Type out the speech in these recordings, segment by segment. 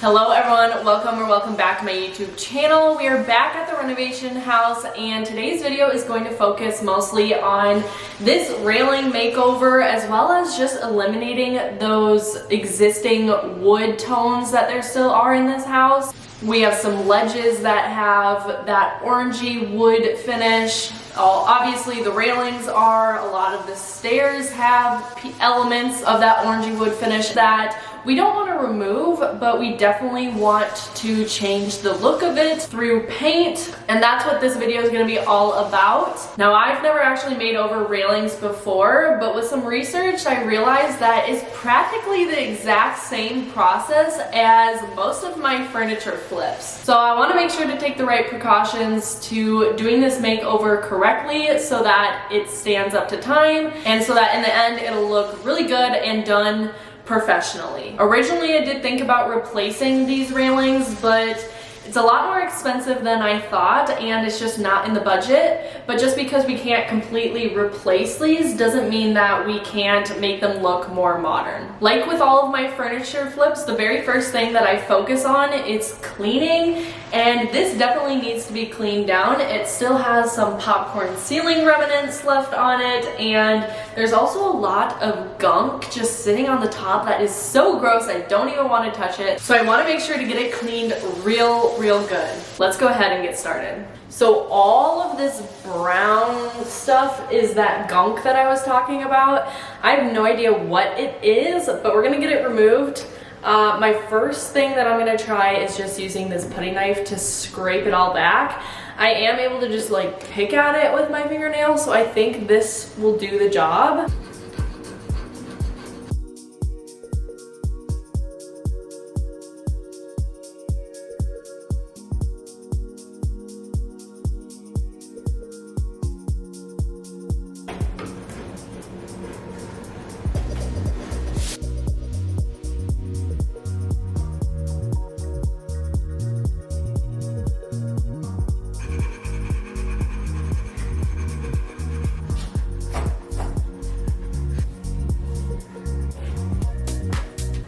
Hello everyone, welcome back to my YouTube channel. We are back at the renovation house and today's video is going to focus mostly on this railing makeover as well as just eliminating those existing wood tones that there still are in this house. We have some ledges that have that orangey wood finish. Obviously the railings are, a lot of the stairs have elements of that orangey wood finish that we don't want to remove, but we definitely want to change the look of it through paint, and that's what this video is going to be all about. Now, I've never actually made over railings before, but with some research, I realized that it's practically the exact same process as most of my furniture flips. So I want to make sure to take the right precautions to doing this makeover correctly so that it stands up to time and so that in the end it'll look really good and done professionally. Originally, I did think about replacing these railings, but it's a lot more expensive than I thought and it's just not in the budget. But just because we can't completely replace these doesn't mean that we can't make them look more modern. Like with all of my furniture flips, the very first thing that I focus on is cleaning, and this definitely needs to be cleaned down. It still has some popcorn ceiling remnants left on it, and there's also a lot of gunk just sitting on the top that is so gross I don't even want to touch it. So I want to make sure to get it cleaned real good. Let's go ahead and get started. So all of this brown stuff is that gunk that I was talking about. I have no idea what it is, but we're gonna get it removed. My first thing that I'm gonna try is just using this putty knife to scrape it all back. I am able to just like pick at it with my fingernails, so I think this will do the job.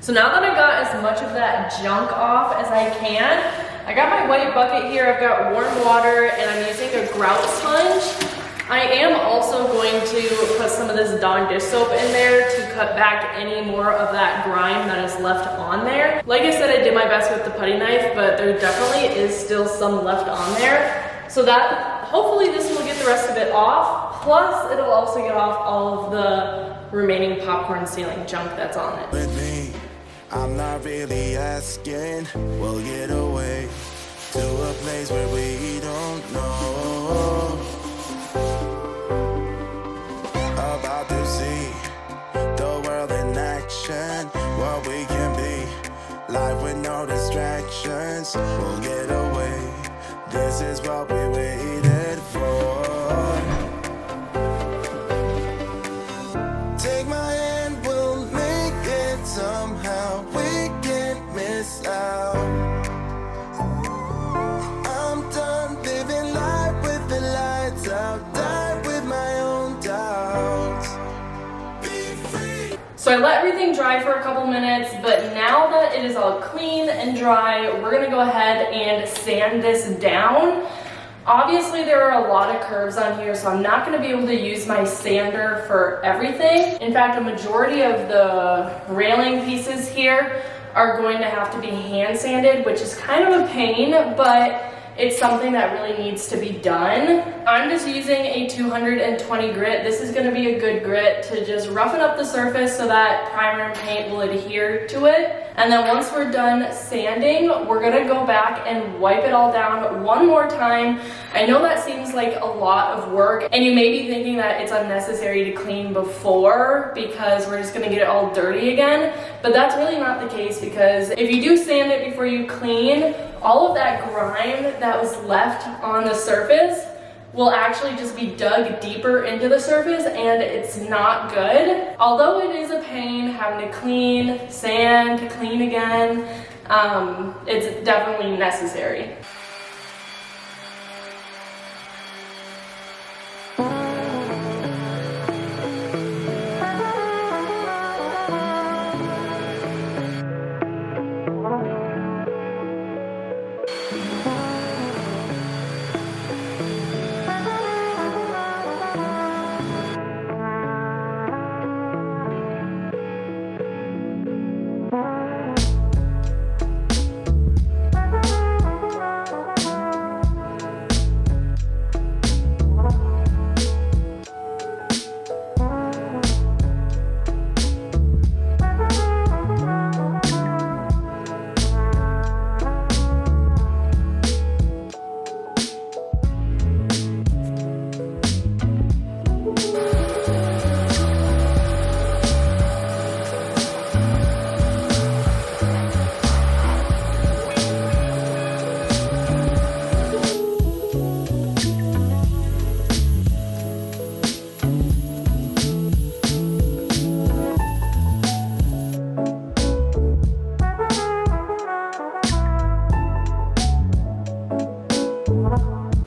So now that I got as much of that junk off as I can, I got my white bucket here, I've got warm water, and I'm using a grout sponge. I am also going to put some of this Dawn dish soap in there to cut back any more of that grime that is left on there. Like I said, I did my best with the putty knife, but there definitely is still some left on there. So that, hopefully this will get the rest of it off, plus it'll also get off all of the remaining popcorn ceiling junk that's on it. I'm not really asking, we'll get away to a place where we don't know. About to see the world in action, what we can be, life with no distractions. We'll get away, this is what we waited for. Take my hand, we'll make it somehow. We can't miss out. I'm done living life with the lights out, die with my own doubts. Be free. So I let everything dry for a couple minutes, but now that it is all clean and dry, we're gonna go ahead and sand this down. Obviously there are a lot of curves on here, so I'm not going to be able to use my sander for everything. In fact, a majority of the railing pieces here are going to have to be hand sanded, which is kind of a pain, but it's something that really needs to be done. I'm just using a 220 grit. This is going to be a good grit to just roughen up the surface so that primer and paint will adhere to it. And then once we're done sanding, we're gonna go back and wipe it all down one more time. I know that seems like a lot of work, and you may be thinking that it's unnecessary to clean before because we're just gonna get it all dirty again, but that's really not the case, because if you do sand it before you clean, all of that grime that was left on the surface will actually just be dug deeper into the surface, and it's not good. Although it is a pain having to clean, sand, clean again, it's definitely necessary.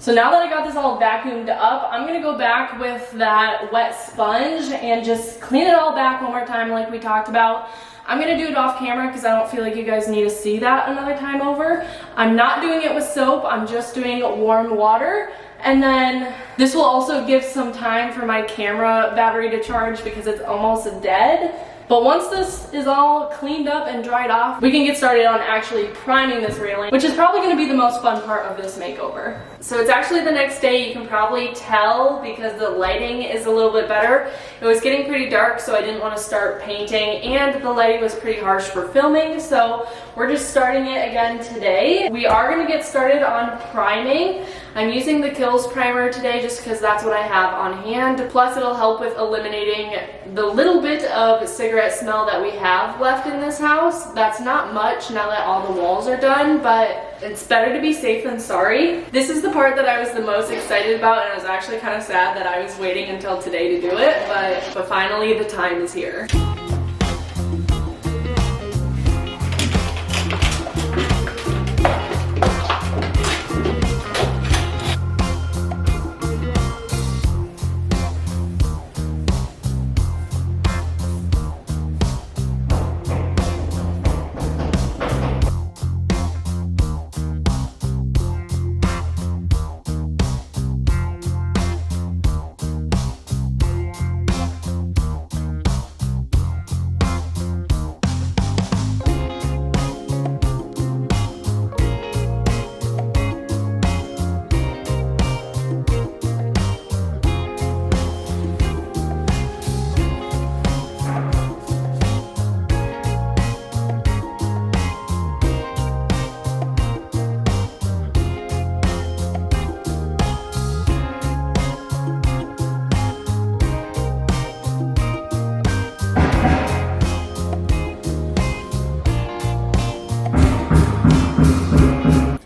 So now that I got this all vacuumed up, I'm gonna go back with that wet sponge and just clean it all back one more time like we talked about. I'm gonna do it off camera because I don't feel like you guys need to see that another time over. I'm not doing it with soap, I'm just doing warm water. And then this will also give some time for my camera battery to charge because it's almost dead. But once this is all cleaned up and dried off, we can get started on actually priming this railing, which is probably going to be the most fun part of this makeover. So it's actually the next day. You can probably tell because the lighting is a little bit better. It was getting pretty dark, so I didn't want to start painting, and the lighting was pretty harsh for filming, so we're just starting it again today. We are going to get started on priming. I'm using the Kills primer today just because that's what I have on hand. Plus it'll help with eliminating the little bit of cigarette smell that we have left in this house. That's not much now that all the walls are done, but it's better to be safe than sorry. This is the part that I was the most excited about, and I was actually kind of sad that I was waiting until today to do it, but finally the time is here.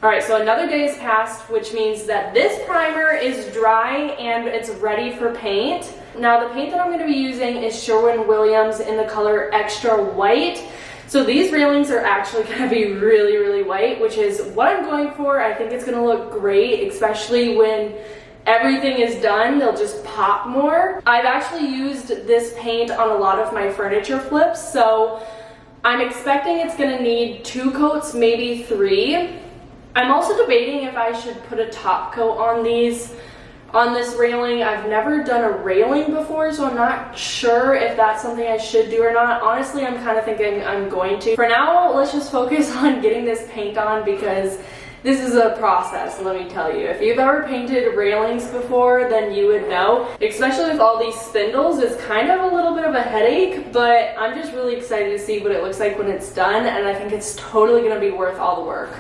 Alright, so another day has passed, which means that this primer is dry and it's ready for paint. Now the paint that I'm going to be using is Sherwin-Williams in the color Extra White. So these railings are actually going to be really, really white, which is what I'm going for. I think it's going to look great, especially when everything is done. They'll just pop more. I've actually used this paint on a lot of my furniture flips, so I'm expecting it's going to need 2 coats, maybe 3. I'm also debating if I should put a top coat on this railing. I've never done a railing before, so I'm not sure if that's something I should do or not. Honestly, I'm kind of thinking I'm going to. For now, let's just focus on getting this paint on because this is a process, let me tell you. If you've ever painted railings before, then you would know. Especially with all these spindles, it's kind of a little bit of a headache, but I'm just really excited to see what it looks like when it's done, and I think it's totally going to be worth all the work.